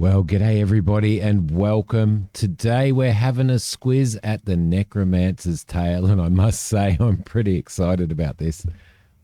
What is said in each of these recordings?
Well, g'day everybody and welcome. Today we're having a squiz at the Necromancer's Tale, and I must say I'm pretty excited about this.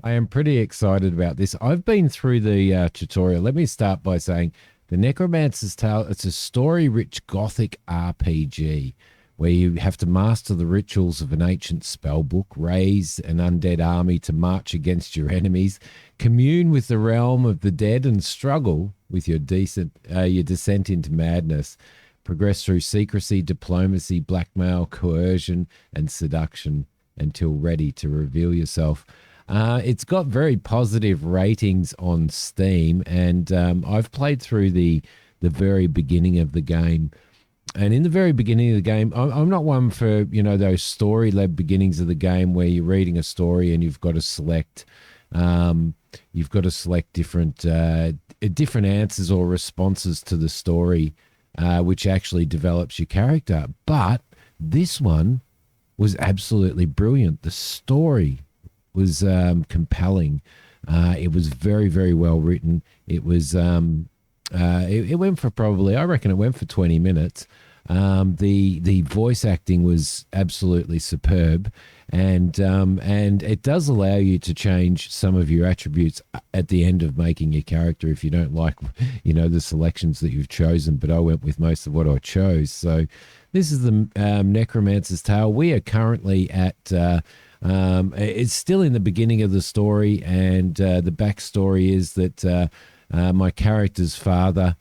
I am pretty excited about this. I've been through the tutorial. Let me start by saying the Necromancer's Tale, it's a story-rich gothic RPG where you have to master the rituals of an ancient spellbook, raise an undead army to march against your enemies, commune with the realm of the dead, and struggle with your descent into madness. Progress through secrecy, diplomacy, blackmail, coercion, and seduction until ready to reveal yourself. It's got very positive ratings on Steam, and I've played through the very beginning of the game. And in the very beginning of the game, I'm not one for, those story-led beginnings of the game where you're reading a story and you've got to select different answers or responses to the story, which actually develops your character. But this one was absolutely brilliant. The story was compelling. It was very, very well written. It was it went for I reckon it went for 20 minutes. The voice acting was absolutely superb, and it does allow you to change some of your attributes at the end of making your character if you don't like, the selections that you've chosen. But I went with most of what I chose. So this is the Necromancer's Tale. We are currently at it's still in the beginning of the story, and the backstory is that my character's father,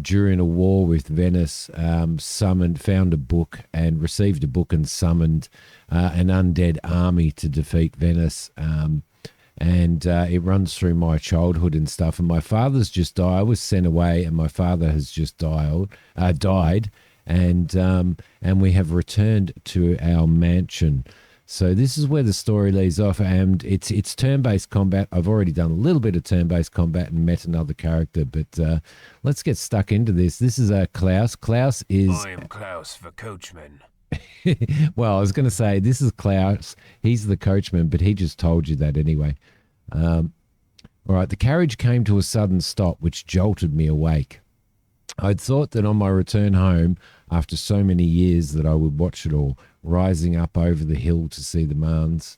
during a war with Venice, found a book and received a book and summoned an undead army to defeat Venice. And it runs through my childhood and stuff. And my father's just died. I was sent away, and my father has just died. And we have returned to our mansion. So this is where the story leads off, and it's turn-based combat. I've already done a little bit of turn-based combat and met another character, but let's get stuck into this. This is Klaus. Klaus is... I am Klaus, the coachman. Well, I was going to say, this is Klaus. He's the coachman, but he just told you that anyway. All right, the carriage came to a sudden stop, which jolted me awake. I'd thought that on my return home, after so many years, that I would watch it all, rising up over the hill to see the Marnes,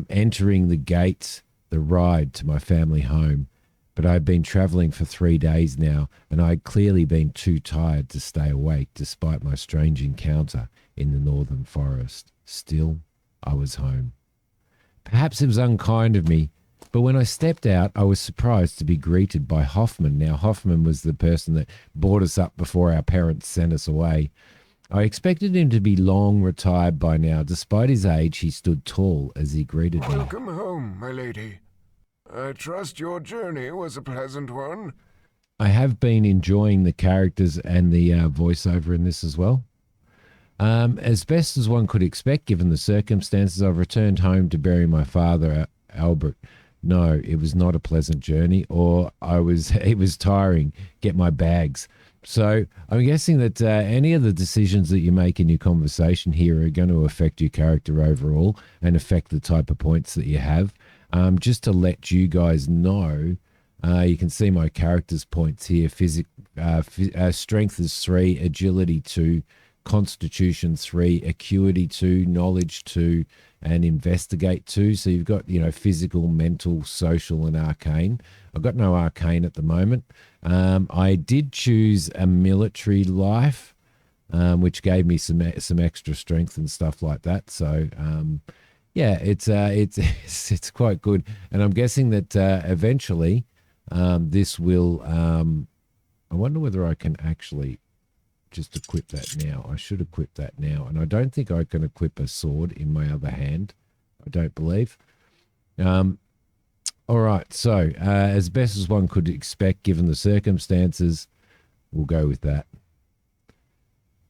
entering the gates, the ride to my family home. But I had been travelling for 3 days now, and I had clearly been too tired to stay awake despite my strange encounter in the northern forest. Still, I was home. Perhaps it was unkind of me, but when I stepped out, I was surprised to be greeted by Hoffman. Now, Hoffman was the person that brought us up before our parents sent us away. I expected him to be long retired by now. Despite his age, he stood tall as he greeted me. Welcome home, my lady. I trust your journey was a pleasant one. I have been enjoying the characters and the voiceover in this as well. As best as one could expect, given the circumstances, I've returned home to bury my father, Albert. No, it was not a pleasant journey, or it was tiring. Get my bags. So I'm guessing that any of the decisions that you make in your conversation here are going to affect your character overall and affect the type of points that you have. Just to let you guys know, you can see my character's points here. Strength is 3, agility 2, constitution 3, acuity 2, knowledge 2, and investigate 2. So you've got, physical, mental, social, and arcane. I've got no arcane at the moment. I did choose a military life, which gave me some extra strength and stuff like that. So yeah, it's quite good. And I'm guessing that eventually this will. I wonder whether I can actually just equip that now. I should equip that now, and I don't think I can equip a sword in my other hand. I don't believe. All right, so as best as one could expect, given the circumstances, we'll go with that.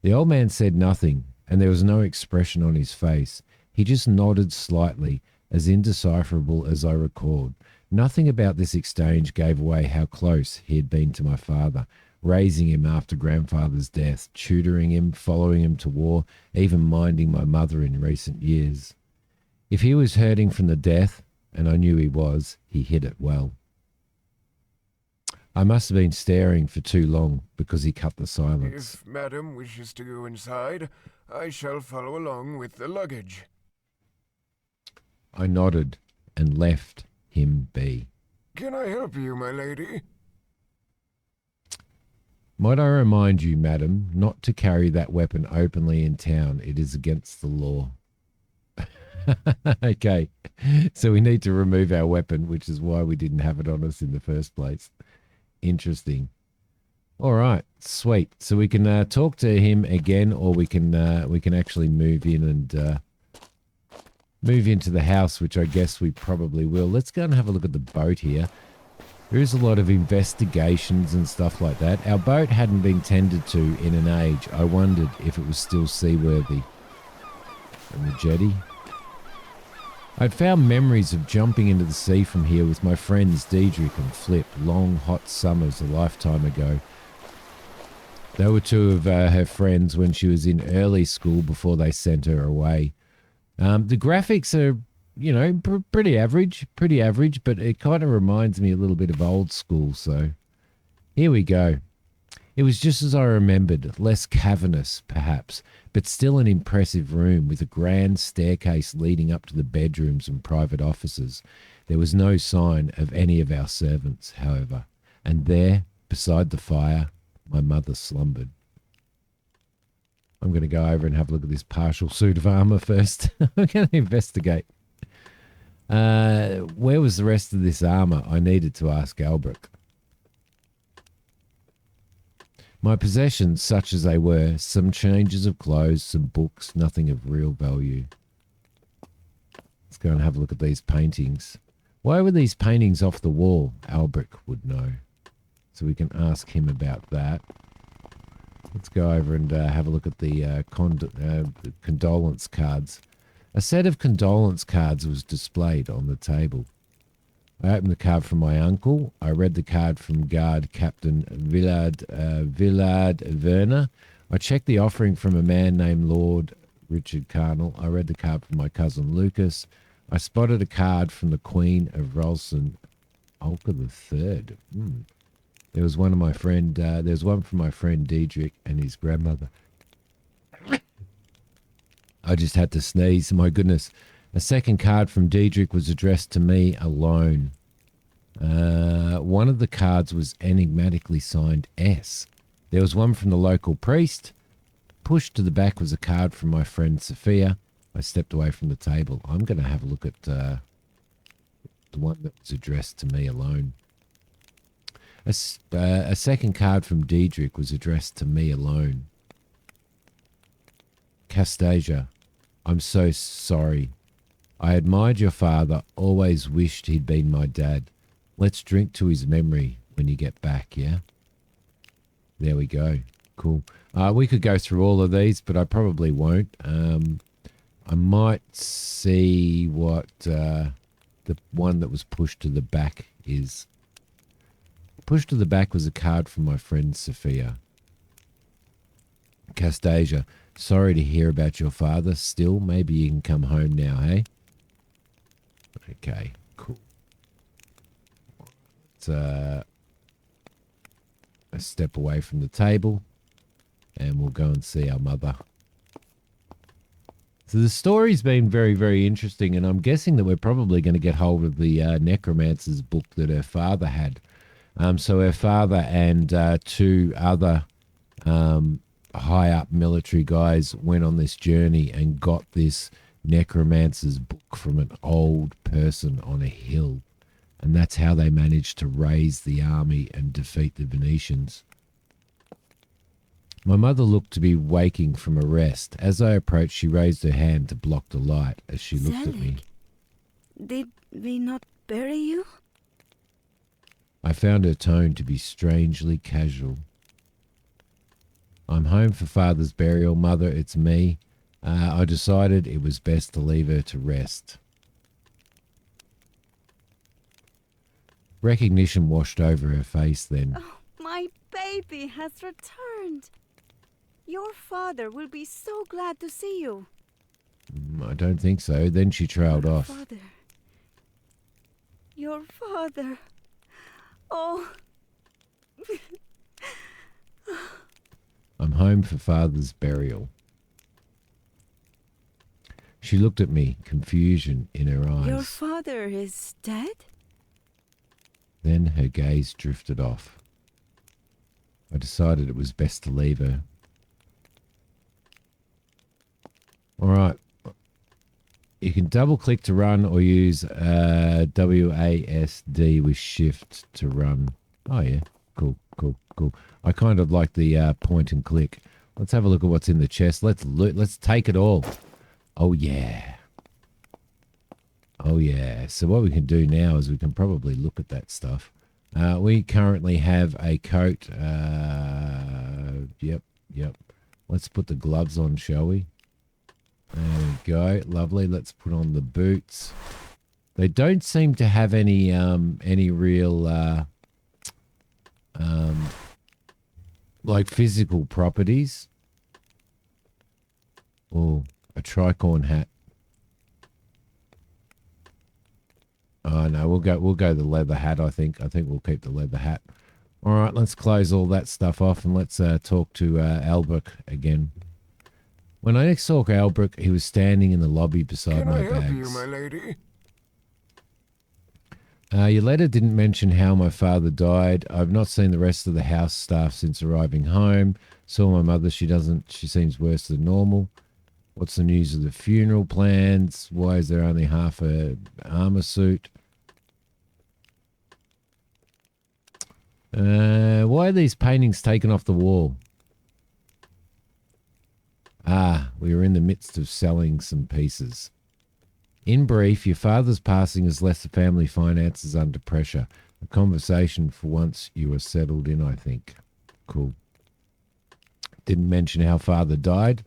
The old man said nothing, and there was no expression on his face. He just nodded slightly, as indecipherable as I recalled. Nothing about this exchange gave away how close he had been to my father, raising him after grandfather's death, tutoring him, following him to war, even minding my mother in recent years. If he was hurting from the death, and I knew he was, he hid it well. I must have been staring for too long because he cut the silence. If Madam wishes to go inside, I shall follow along with the luggage. I nodded and left him be. Can I help you, my lady? Might I remind you, madam, not to carry that weapon openly in town. It is against the law. Okay, so we need to remove our weapon, which is why we didn't have it on us in the first place. Interesting. All right, sweet. So we can talk to him again, or we can actually move in and move into the house, which I guess we probably will. Let's go and have a look at the boat here. There is a lot of investigations and stuff like that. Our boat hadn't been tended to in an age. I wondered if it was still seaworthy. And the jetty. I'd found memories of jumping into the sea from here with my friends Diedrich and Flip, long hot summers a lifetime ago. They were two of her friends when she was in early school before they sent her away. The graphics are, you know, pretty average, but it kind of reminds me a little bit of old school, so here we go. It was just as I remembered, less cavernous, perhaps, but still an impressive room with a grand staircase leading up to the bedrooms and private offices. There was no sign of any of our servants, however, and there, beside the fire, my mother slumbered. I'm going to go over and have a look at this partial suit of armour first. I'm going to investigate. Where was the rest of this armour? I needed to ask Albrecht. My possessions, such as they were, some changes of clothes, some books, nothing of real value. Let's go and have a look at these paintings. Why were these paintings off the wall? Albrecht would know. So we can ask him about that. Let's go over and have a look at the condolence cards. A set of condolence cards was displayed on the table. I opened the card from my uncle. I read the card from Guard Captain Villard Werner. I checked the offering from a man named Lord Richard Carnell. I read the card from my cousin Lucas. I spotted a card from the Queen of Rolson, Olka III. There was one of my friend. There's one from my friend Diedrich and his grandmother. I just had to sneeze. My goodness. A second card from Diedrich was addressed to me alone. One of the cards was enigmatically signed S. There was one from the local priest. Pushed to the back was a card from my friend Sophia. I stepped away from the table. I'm going to have a look at the one that was addressed to me alone. A second card from Diedrich was addressed to me alone. Castasia, I'm so sorry. I admired your father, always wished he'd been my dad. Let's drink to his memory when you get back, yeah? There we go. Cool. We could go through all of these, but I probably won't. I might see what the one that was pushed to the back is. Pushed to the back was a card from my friend Sophia. Castasia, sorry to hear about your father. Still, maybe you can come home now, hey? Okay, cool. Let's a step away from the table and we'll go and see our mother. So the story's been very, very interesting, and I'm guessing that we're probably going to get hold of the Necromancer's book that her father had. So her father and two other high-up military guys went on this journey and got this Necromancer's book from an old person on a hill. And that's how they managed to raise the army and defeat the Venetians. My mother looked to be waking from a rest. As I approached, she raised her hand to block the light as she looked at me. Did we not bury you? I found her tone to be strangely casual. I'm home for Father's burial, Mother. It's me. I decided it was best to leave her to rest. Recognition washed over her face then. Oh, my baby has returned. Your father will be so glad to see you. I don't think so. Then she trailed off. Your father. Oh, I'm home for Father's burial. She looked at me, confusion in her eyes. Your father is dead? Then her gaze drifted off. I decided it was best to leave her. All right. You can double click to run or use WASD with shift to run. Oh, yeah. Cool. I kind of like the point and click. Let's have a look at what's in the chest. Let's take it all. Oh, yeah. So what we can do now is we can probably look at that stuff. We currently have a coat. Yep. Let's put the gloves on, shall we? There we go. Lovely. Let's put on the boots. They don't seem to have any real like physical properties. Oh, a tricorn hat. Oh no, we'll go the leather hat. I think we'll keep the leather hat. All right, let's close all that stuff off and let's talk to Albrecht again. When I next saw Albrecht, he was standing in the lobby beside my bags. Can I help you, my lady? Your letter didn't mention how my father died. I've not seen the rest of the house staff since arriving home. Saw my mother. She seems worse than normal. What's the news of the funeral plans? Why is there only half a armor suit? Why are these paintings taken off the wall? We were in the midst of selling some pieces. In brief, your father's passing has left the family finances under pressure. A conversation for once you are settled in, I think. Cool. Didn't mention how father died.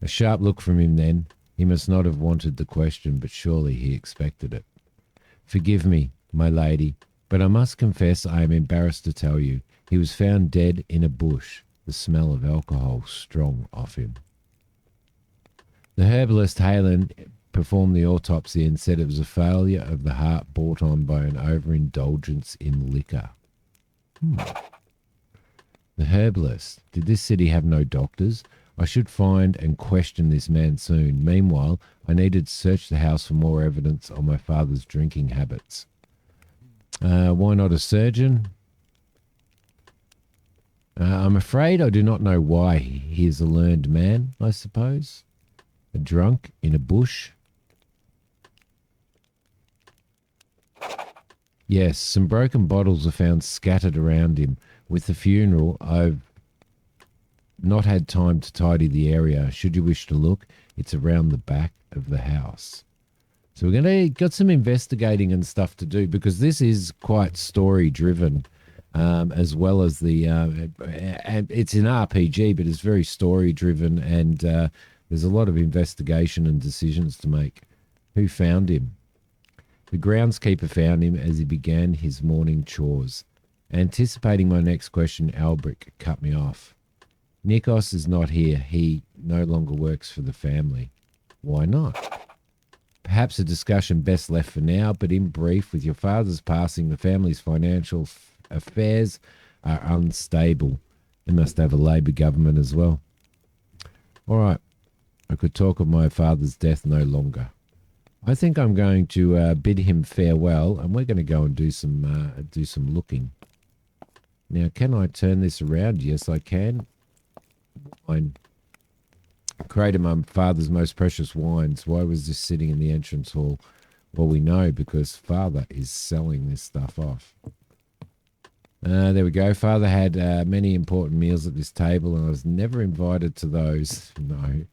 A sharp look from him then. He must not have wanted the question, but surely he expected it. Forgive me, my lady, but I must confess I am embarrassed to tell you. He was found dead in a bush, the smell of alcohol strong off him. The herbalist Halen performed the autopsy and said it was a failure of the heart brought on by an overindulgence in liquor. The herbalist. Did this city have no doctors? I should find and question this man soon. Meanwhile, I needed to search the house for more evidence on my father's drinking habits. Why not a surgeon? I'm afraid I do not know why. He is a learned man, I suppose. A drunk in a bush. Yes, some broken bottles are found scattered around him. With the funeral, I've not had time to tidy the area. Should you wish to look, it's around the back of the house. So we're got some investigating and stuff to do because this is quite story driven, as well as the and it's an RPG, but it's very story driven, and there's a lot of investigation and decisions to make. Who found him? The groundskeeper found him as he began his morning chores. Anticipating my next question, Albrecht cut me off. Nikos is not here. He no longer works for the family. Why not? Perhaps a discussion best left for now, but in brief, with your father's passing, the family's financial affairs are unstable. They must have a Labour government as well. All right. I could talk of my father's death no longer. I think I'm going to bid him farewell, and we're going to go and do some looking. Now, can I turn this around? Yes, I can. Wine. Created my father's most precious wines. Why was this sitting in the entrance hall? Well, we know because father is selling this stuff off. There we go. Father had many important meals at this table, and I was never invited to those. No,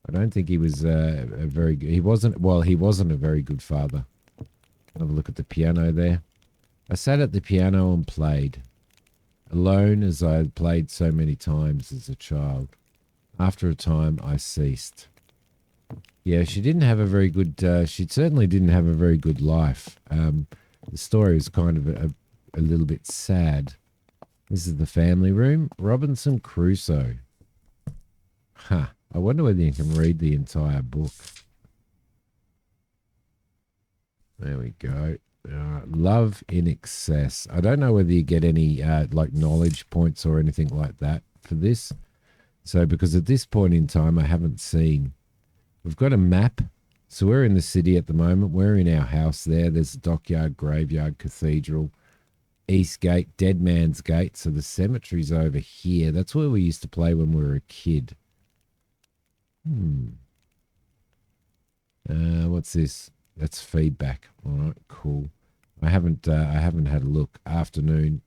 I don't think he was a very good. He wasn't a very good father. Have a look at the piano there. I sat at the piano and played, alone as I had played so many times as a child. After a time, I ceased. Yeah, she didn't have a very good. She certainly didn't have a very good life. The story was kind of a little bit sad. This is the family room. Robinson Crusoe. Huh. I wonder whether you can read the entire book. There we go. Love in excess. I don't know whether you get any like knowledge points or anything like that for this. So because at this point in time, I haven't seen. We've got a map. So we're in the city at the moment. We're in our house there. There's a dockyard, graveyard, cathedral, East Gate, Dead Man's Gate. So the cemetery's over here. That's where we used to play when we were a kid. What's this? That's feedback. All right, cool. I haven't had a look. Afternoon.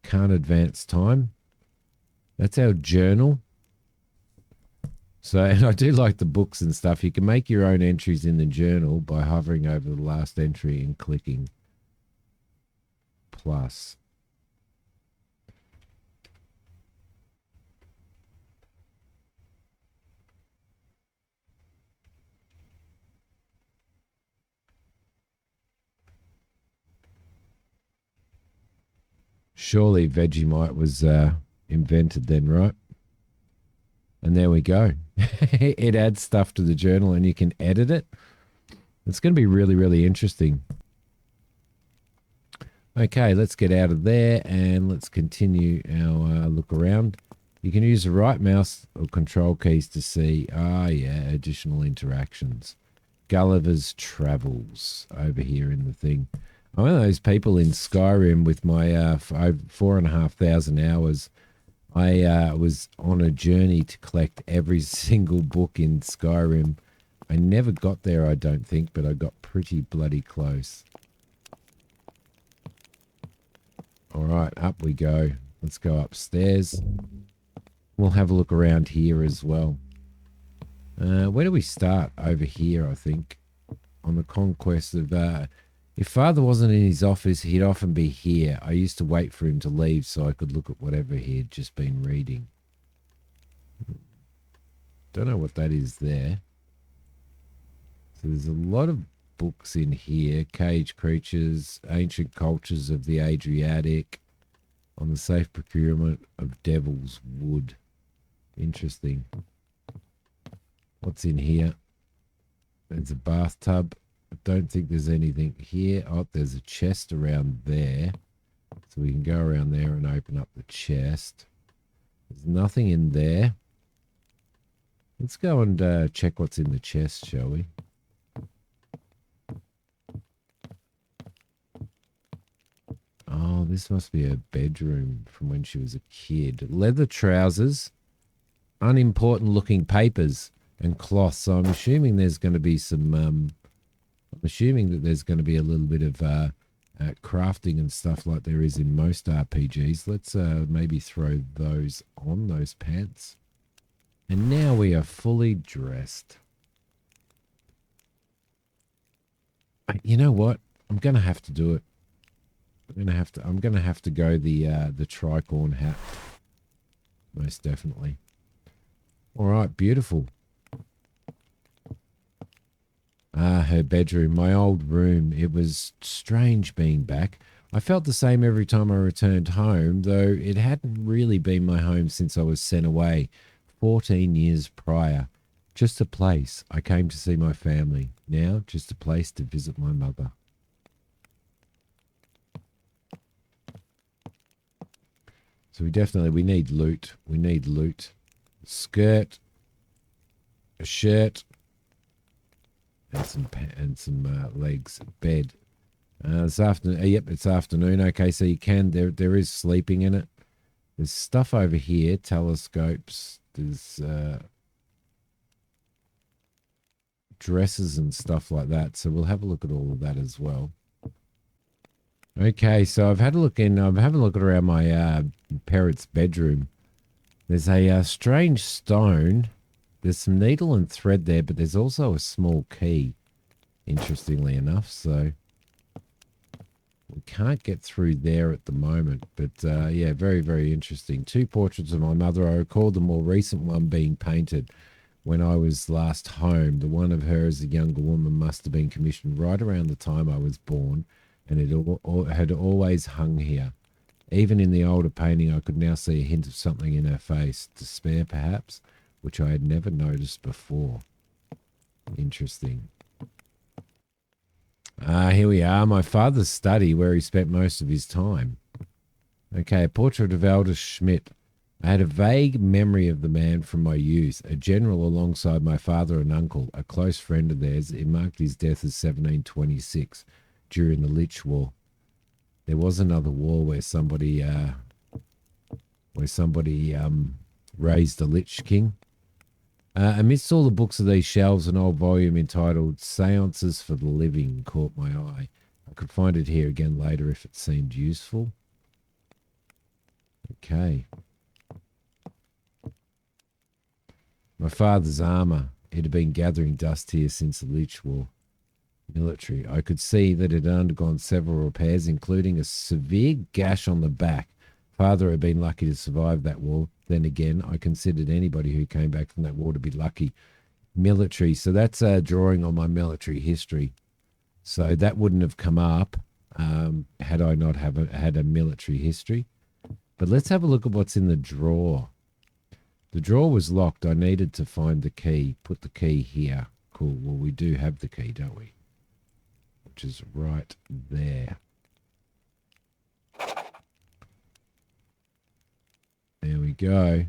Can't advance time. That's our journal. So, and I do like the books and stuff. You can make your own entries in the journal by hovering over the last entry and clicking plus. Surely Vegemite was invented then, right? And there we go. It adds stuff to the journal and you can edit it. It's going to be really, really interesting. Okay, let's get out of there and let's continue our look around. You can use the right mouse or control keys to see, additional interactions. Gulliver's Travels over here in the thing. I'm one of those people in Skyrim with my 4,500 hours. I was on a journey to collect every single book in Skyrim. I never got there, I don't think, but I got pretty bloody close. All right, up we go. Let's go upstairs. We'll have a look around here as well. Where do we start? Over here, I think. On the conquest of... if Father wasn't in his office, he'd often be here. I used to wait for him to leave so I could look at whatever he had just been reading. Don't know what that is there. So there's a lot of books in here. Cage Creatures, Ancient Cultures of the Adriatic, on the safe procurement of Devil's Wood. Interesting. What's in here? There's a bathtub. I don't think there's anything here. Oh, there's a chest around there. So we can go around there and open up the chest. There's nothing in there. Let's go and check what's in the chest, shall we? Oh, this must be her bedroom from when she was a kid. Leather trousers, unimportant looking papers and cloth. So I'm assuming there's going to be some... I'm assuming that there's going to be a little bit of crafting and stuff like there is in most RPGs. Let's maybe throw those on, those pants. And now we are fully dressed. You know what? I'm going to have to do it. I'm going to have to go the tricorn hat. Most definitely. All right, beautiful. Her bedroom, my old room. It was strange being back. I felt the same every time I returned home, though it hadn't really been my home since I was sent away 14 years prior. Just a place. I came to see my family. Now, just a place to visit my mother. So we need loot. We need loot. Skirt, a shirt, and some legs. Bed. This afternoon. Yep, it's afternoon. Okay, so you can. There is sleeping in it. There's stuff over here. Telescopes. There's dresses and stuff like that. So we'll have a look at all of that as well. Okay, so I'm having a look around my parrot's bedroom. There's a strange stone. There's some needle and thread there, but there's also a small key, interestingly enough. So we can't get through there at the moment. But yeah, very, very interesting. 2 portraits of my mother. I recall the more recent one being painted when I was last home. The one of her as a younger woman must have been commissioned right around the time I was born, and it had always hung here. Even in the older painting, I could now see a hint of something in her face. Despair, perhaps, which I had never noticed before. Interesting. Here we are. My father's study, where he spent most of his time. Okay, a portrait of Elder Schmidt. I had a vague memory of the man from my youth, a general alongside my father and uncle, a close friend of theirs. It marked his death as 1726 during the Lich War. There was another war where somebody raised a Lich King. Amidst all the books of these shelves, an old volume entitled Seances for the Living caught my eye. I could find it here again later if it seemed useful. Okay. My father's armour. It had been gathering dust here since the Lich War. Military. I could see that it had undergone several repairs, including a severe gash on the back. Father had been lucky to survive that war. Then again, I considered anybody who came back from that war to be lucky. Military. So that's a drawing on my military history. So that wouldn't have come up had I not had a military history. But let's have a look at what's in the drawer. The drawer was locked. I needed to find the key. Put the key here. Cool. Well, we do have the key, don't we? Which is right there. There we go.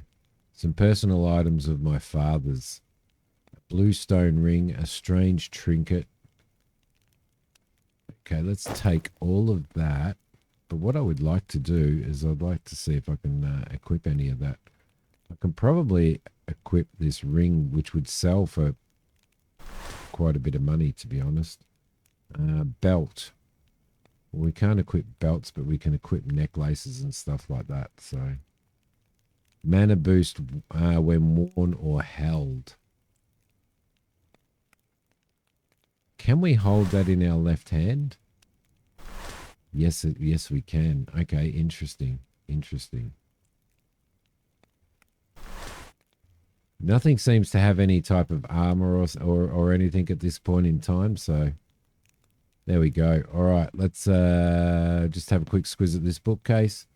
Some personal items of my father's. A blue stone ring, a strange trinket. Okay, let's take all of that. But what I would like to do is I'd like to see if I can equip any of that. I can probably equip this ring, which would sell for quite a bit of money, to be honest. Belt. Well, we can't equip belts, but we can equip necklaces and stuff like that. So, mana boost when worn or held. Can we hold that in our left hand? Yes, yes, we can. Okay, interesting. Interesting. Nothing seems to have any type of armor or anything at this point in time, so there we go. All right, let's just have a quick squiz at this bookcase.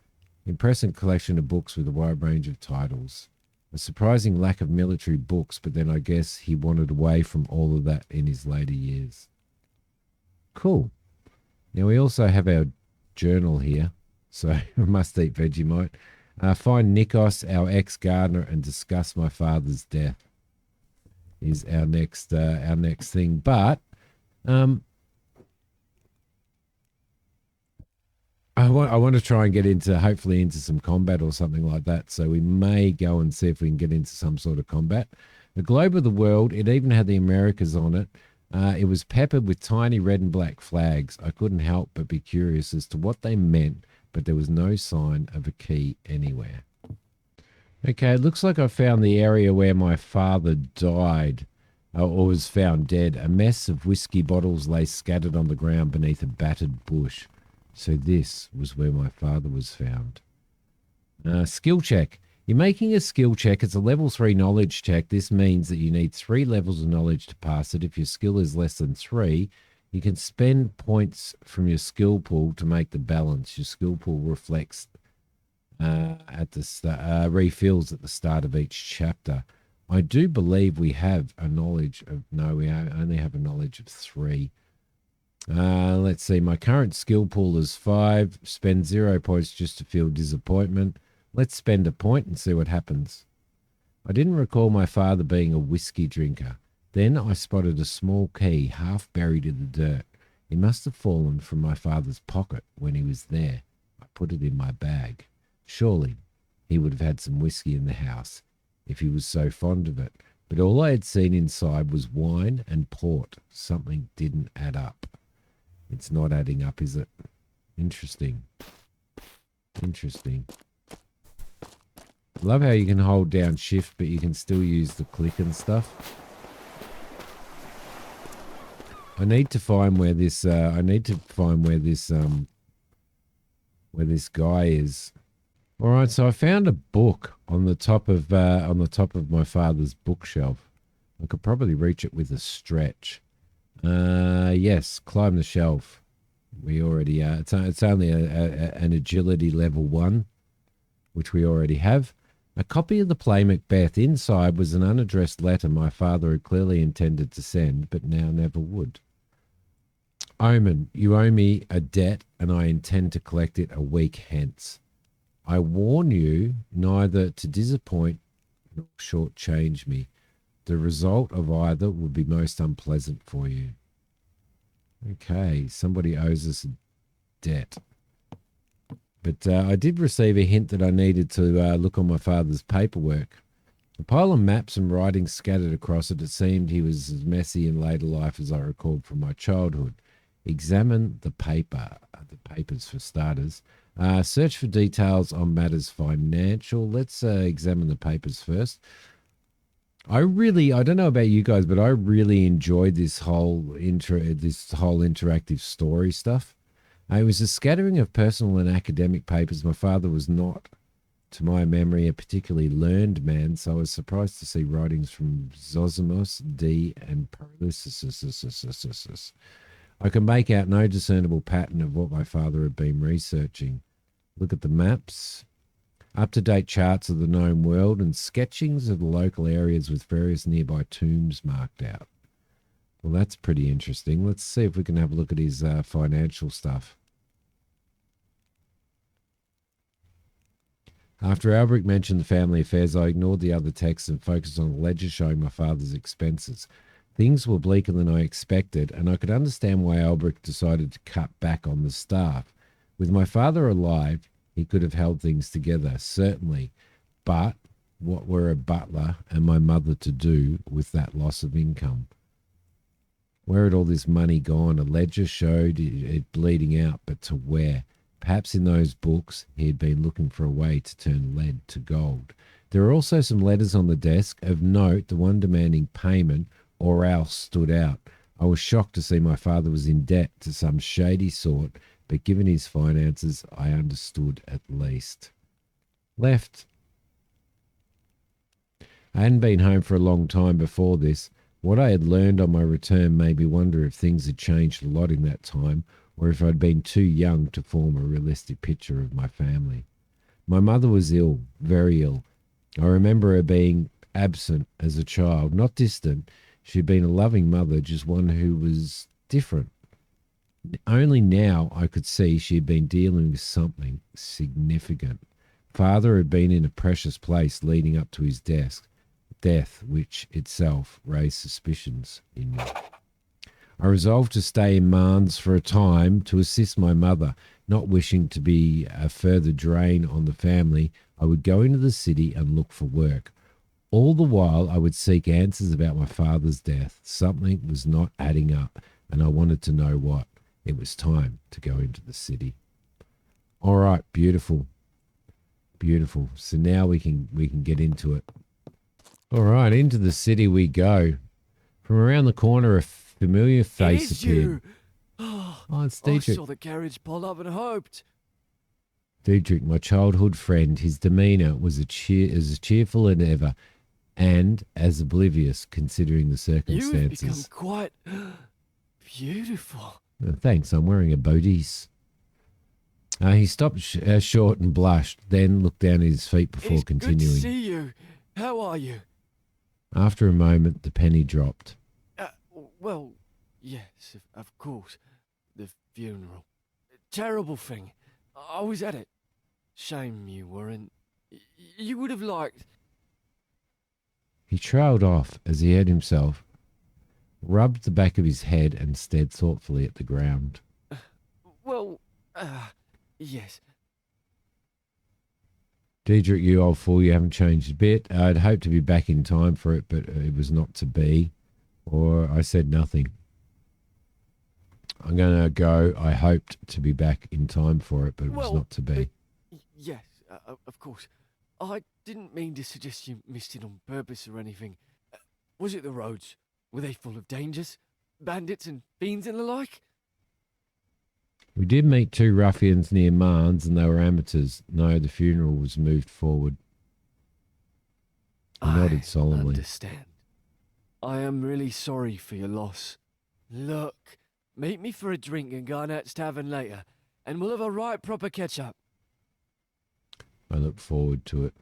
Impressive collection of books with a wide range of titles. A surprising lack of military books, but then I guess he wanted away from all of that in his later years. Cool. Now we also have our journal here, so must eat Vegemite. Find Nikos, our ex-gardener, and discuss my father's death is our next thing. But I want to try and get hopefully into some combat or something like that. So we may go and see if we can get into some sort of combat. The globe of the world, it even had the Americas on it. It was peppered with tiny red and black flags. I couldn't help but be curious as to what they meant, but there was no sign of a key anywhere. Okay, it looks like I found the area where my father died or was found dead. A mess of whiskey bottles lay scattered on the ground beneath a battered bush. So this was where my father was found. Skill check. You're making a skill check. It's a level 3 knowledge check. This means that you need 3 levels of knowledge to pass it. If your skill is less than 3, you can spend points from your skill pool to make the balance. Your skill pool reflects at the start, refills at the start of each chapter. I do believe we have a knowledge of, no, we only have a knowledge of 3. Let's see. My current skill pool is 5. Spend 0 points just to feel disappointment. Let's spend a point and see what happens. I didn't recall my father being a whiskey drinker. Then I spotted a small key half buried in the dirt. It must have fallen from my father's pocket when he was there. I put it in my bag. Surely he would have had some whiskey in the house if he was so fond of it. But all I had seen inside was wine and port. Something didn't add up. It's not adding up, is it? Interesting. Interesting. Love how you can hold down shift, but you can still use the click and stuff. I need to find where this. Where this guy is. All right, so I found a book on the top of my father's bookshelf. I could probably reach it with a stretch. Yes, climb the shelf. We already are. It's only an agility level 1, which we already have. A copy of the play Macbeth. Inside was an unaddressed letter my father had clearly intended to send, but now never would. Omen, you owe me a debt and I intend to collect it a week hence. I warn you neither to disappoint nor shortchange me. The result of either will be most unpleasant for you. Okay, somebody owes us a debt. But I did receive a hint that I needed to look on my father's paperwork. A pile of maps and writings scattered across it. It seemed he was as messy in later life as I recalled from my childhood. Examine the papers for starters. Search for details on matters financial. Let's examine the papers first. I don't know about you guys, but I really enjoyed this whole interactive story stuff. It was a scattering of personal and academic papers. My father was not, to my memory, a particularly learned man, so I was surprised to see writings from Zosimos, D, and Paralysis. I can make out no discernible pattern of what my father had been researching. Look at the maps. Up-to-date charts of the known world and sketchings of the local areas with various nearby tombs marked out. Well, that's pretty interesting. Let's see if we can have a look at his financial stuff. After Albrecht mentioned the family affairs, I ignored the other texts and focused on the ledger showing my father's expenses. Things were bleaker than I expected, and I could understand why Albrecht decided to cut back on the staff. With my father alive, he could have held things together, certainly. But what were a butler and my mother to do with that loss of income? Where had all this money gone? A ledger showed it bleeding out, but to where? Perhaps in those books he had been looking for a way to turn lead to gold. There were also some letters on the desk. Of note, the one demanding payment or else stood out. I was shocked to see my father was in debt to some shady sort, but given his finances, I understood at least. Left. I hadn't been home for a long time before this. What I had learned on my return made me wonder if things had changed a lot in that time, or if I'd been too young to form a realistic picture of my family. My mother was ill, very ill. I remember her being absent as a child, not distant. She'd been a loving mother, just one who was different. Only now I could see she had been dealing with something significant. Father had been in a precious place leading up to his death, which itself raised suspicions in me. I resolved to stay in Marnes for a time to assist my mother. Not wishing to be a further drain on the family, I would go into the city and look for work. All the while, I would seek answers about my father's death. Something was not adding up, and I wanted to know what. It was time to go into the city. All right, beautiful. Beautiful. So now we can get into it. All right, into the city we go. From around the corner, a familiar face appeared. Oh, it's Dietrich. I saw the carriage pull up and hoped. Dietrich, my childhood friend. His demeanour was as cheerful as ever, and as oblivious considering the circumstances. You've become quite beautiful. Thanks, I'm wearing a bodice. He stopped short and blushed, then looked down at his feet before continuing. Good to see you. How are you? After a moment, the penny dropped. Well, yes, of course. The funeral. Terrible thing. I was at it. Shame you weren't. You would have liked... He trailed off as he heard himself, rubbed the back of his head and stared thoughtfully at the ground. Yes. Dietrich, you old fool, you haven't changed a bit. I'd hoped to be back in time for it, but it was not to be. Or I said nothing. I'm going to go. I hoped to be back in time for it, but it was not to be. Yes, of course. I didn't mean to suggest you missed it on purpose or anything. Was it the roads? Were they full of dangers? Bandits and fiends and the like? We did meet two ruffians near Marnes, and they were amateurs. No, the funeral was moved forward. He nodded solemnly. I understand. I am really sorry for your loss. Look, meet me for a drink in Garnett's Tavern later, and we'll have a right proper catch-up. I look forward to it.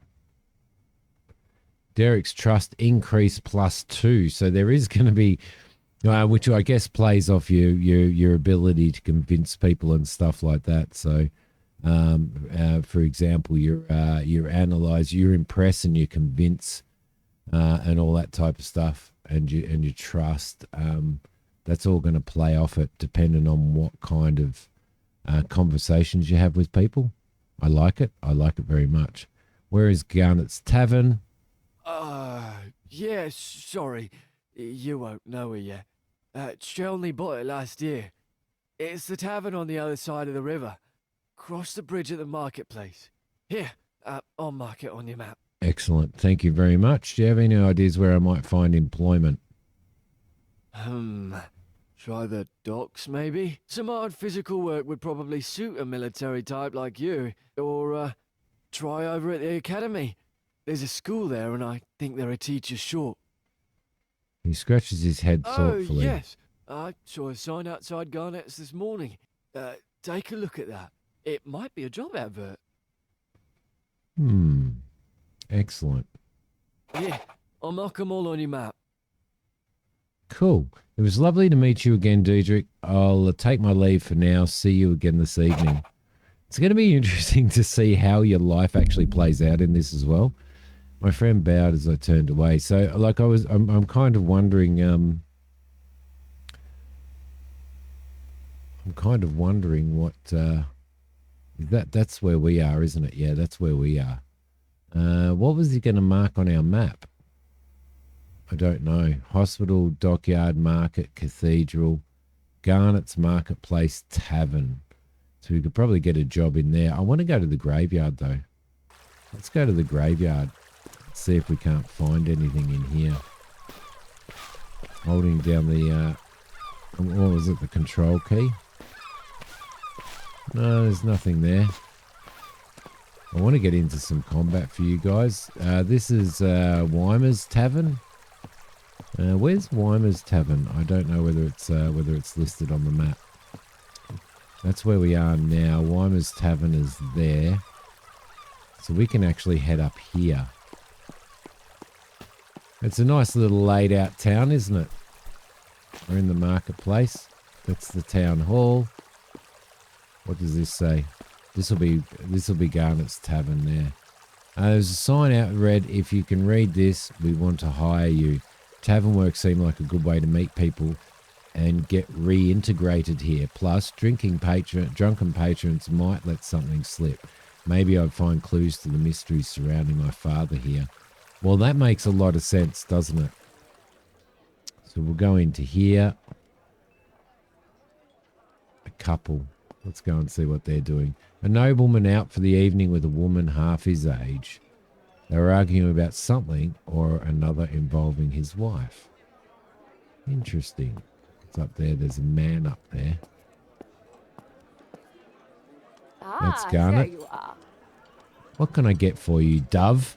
Derek's trust increased +2, so there is going to be Which I guess plays off your ability to convince people and stuff like that. So, for example, you analyze, you impress, and you convince, and all that type of stuff, and you trust. That's all going to play off it, depending on what kind of conversations you have with people. I like it. I like it very much. Where is Garnet's Tavern? Yeah, sorry. You won't know her yet. She only bought it last year. It's the tavern on the other side of the river. Cross the bridge at the marketplace. Here, I'll mark it on your map. Excellent. Thank you very much. Do you have any ideas where I might find employment? Try the docks, maybe? Some hard physical work would probably suit a military type like you. Or, try over at the academy. There's a school there, and I think there are teachers short. He scratches his head thoughtfully. Oh, yes. I saw a sign outside Garnet's this morning. Take a look at that. It might be a job advert. Excellent. Yeah, I'll mark them all on your map. Cool. It was lovely to meet you again, Diedrich. I'll take my leave for now. See you again this evening. It's going to be interesting to see how your life actually plays out in this as well. My friend bowed as I turned away. So, like, I'm kind of wondering. I'm kind of wondering what. That's where we are, isn't it? Yeah, that's where we are. What was he going to mark on our map? I don't know. Hospital, dockyard, market, cathedral, Garnet's Marketplace Tavern. So we could probably get a job in there. I want to go to the graveyard, though. Let's go to the graveyard. See if we can't find anything in here. Holding down the, what was it, the control key? No, there's nothing there. I want to get into some combat for you guys. This is Weimer's Tavern. Where's Weimer's Tavern? I don't know whether it's listed on the map. That's where we are now. Weimer's Tavern is there. So we can actually head up here. It's a nice little laid out town, isn't it? We're in the marketplace. That's the town hall. What does this say? This will be Garnet's Tavern there. There's a sign out read, if you can read this, we want to hire you. Tavern work seemed like a good way to meet people and get reintegrated here. Plus, drunken patrons might let something slip. Maybe I'd find clues to the mysteries surrounding my father here. Well, that makes a lot of sense, doesn't it? So we'll go into here. A couple. Let's go and see what they're doing. A nobleman out for the evening with a woman half his age. They were arguing about something or another involving his wife. Interesting. It's up there. There's a man up there. That's Garnet. There you are. What can I get for you, Dove?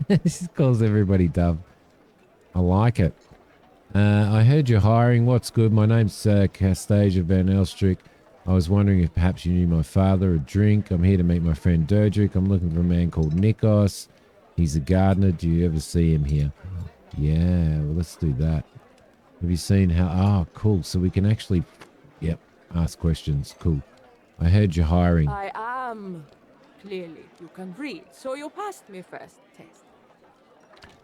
This calls everybody Dove. I like it. I heard you're hiring. What's good? My name's Castasia Van Elstrick. I was wondering if perhaps you knew my father. A drink. I'm here to meet my friend Diedrich. I'm looking for a man called Nikos. He's a gardener. Do you ever see him here? Yeah, well, let's do that. Have you seen how... Oh, cool. So we can actually... Yep, ask questions. Cool. I heard you're hiring. I am. Clearly, you can read, so you passed me first test.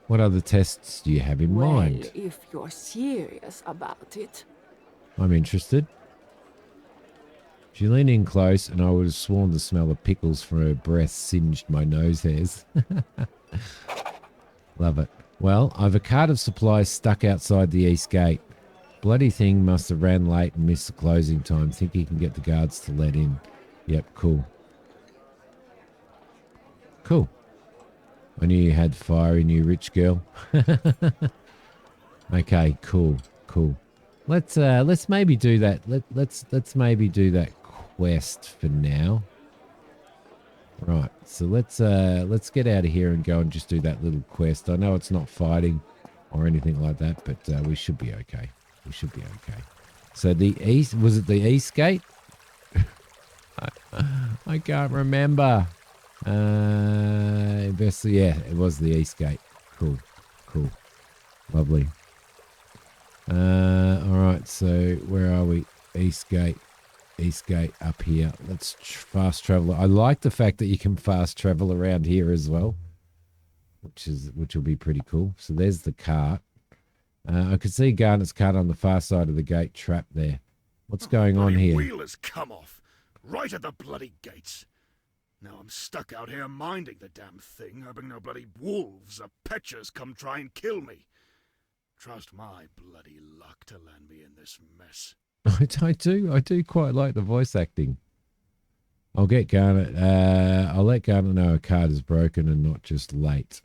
What other tests do you have in mind? Well, if you're serious about it. I'm interested. She leaned in close, and I would have sworn the smell of pickles from her breath singed my nose hairs. Love it. Well, I've a cart of supplies stuck outside the east gate. Bloody thing must have ran late and missed the closing time. Think he can get the guards to let in. Yep, cool. Cool. I knew you had fire in you, rich girl. Okay, cool. Let's maybe do that. Let's maybe do that quest for now. Right. So let's get out of here and go and just do that little quest. I know it's not fighting or anything like that, but we should be okay. We should be okay. So the east, was it the east gate? I can't remember. Yeah, it was the east gate. Cool. Lovely. All right, so where are we? East Gate up here. Let's fast travel. I like the fact that you can fast travel around here as well, which will be pretty cool. So there's the cart. I could see Garnet's cart on the far side of the gate trapped there. What's going on Bloody here? wheel has come off, right at the bloody gates. Now I'm stuck out here minding the damn thing, hoping no bloody wolves or petchers come try and kill me. Trust my bloody luck to land me in this mess. I do quite like the voice acting. I'll get Garnet. I'll let Garnet know a card is broken and not just late.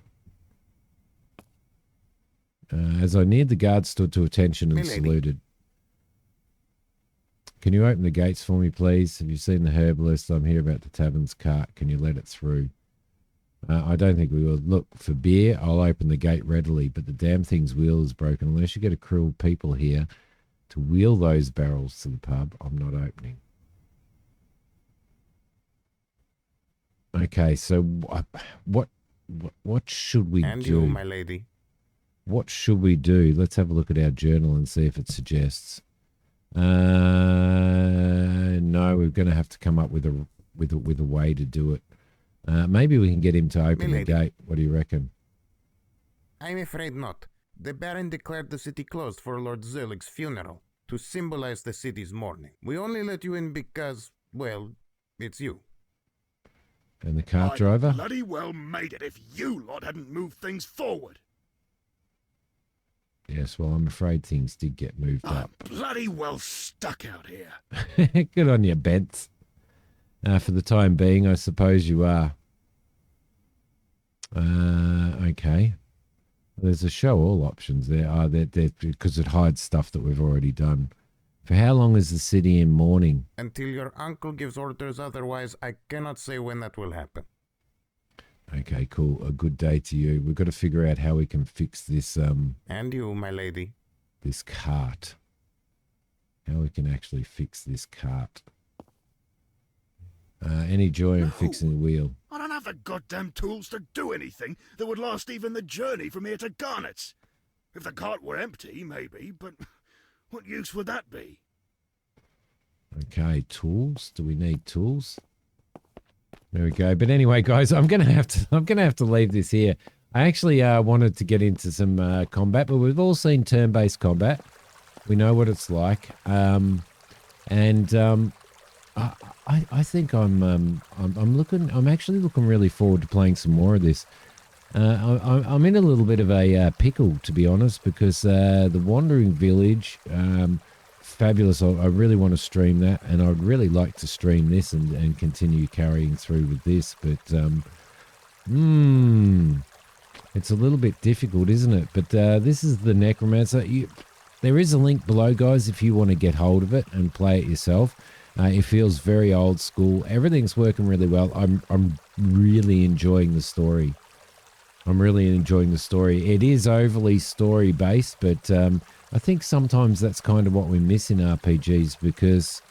As I neared, the guard stood to attention and saluted. Can you open the gates for me, please? Have you seen the herbalist? I'm here about the tavern's cart. Can you let it through? I don't think we will. Look, for beer, I'll open the gate readily, but the damn thing's wheel is broken. Unless you get a crew of people here to wheel those barrels to the pub, I'm not opening. Okay, so what should we do? And you, my lady. What should we do? Let's have a look at our journal and see if it suggests. No, we're going to have to come up with a way to do it. Maybe we can get him to open the gate. What do you reckon? I'm afraid not. The Baron declared the city closed for Lord Zerlig's funeral to symbolize the city's mourning. We only let you in because, well, it's you. And the cart driver? I bloody well made it if you lot hadn't moved things forward. Yes, well, I'm afraid things did get moved I'm up. bloody well stuck out here. Good on you, Bents. For the time being, I suppose you are. Okay. There's a show all options there. Because it hides stuff that we've already done. For how long is the city in mourning? Until your uncle gives orders otherwise, I cannot say when that will happen. Okay, cool. A good day to you. We've got to figure out how we can fix this. And you, my lady. This cart. How we can actually fix this cart. Any joy in fixing the wheel? I don't have the goddamn tools to do anything that would last even the journey from here to Garnet's. If the cart were empty, maybe, but what use would that be? Okay, tools. Do we need tools? There we go. But anyway, guys, I'm gonna have to leave this here. I actually wanted to get into some combat, but we've all seen turn-based combat. We know what it's like, I think I'm actually looking really forward to playing some more of this. I'm in a little bit of a pickle, to be honest, because the Wandering Village, fabulous. I really want to stream that, and I'd really like to stream this and continue carrying through with this, but it's a little bit difficult, isn't it? But this is the Necromancer. There is a link below, guys, if you want to get hold of it and play it yourself. It feels very old school. Everything's working really well. I'm really enjoying the story. It is overly story based, but I think sometimes that's kind of what we miss in RPGs, because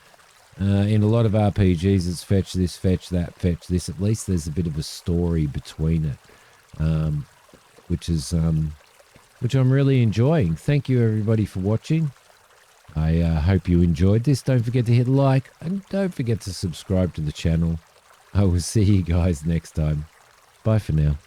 in a lot of RPGs it's fetch this, fetch that, fetch this. At least there's a bit of a story between it, which I'm really enjoying. Thank you everybody for watching. I hope you enjoyed this. Don't forget to hit like and don't forget to subscribe to the channel. I will see you guys next time. Bye for now.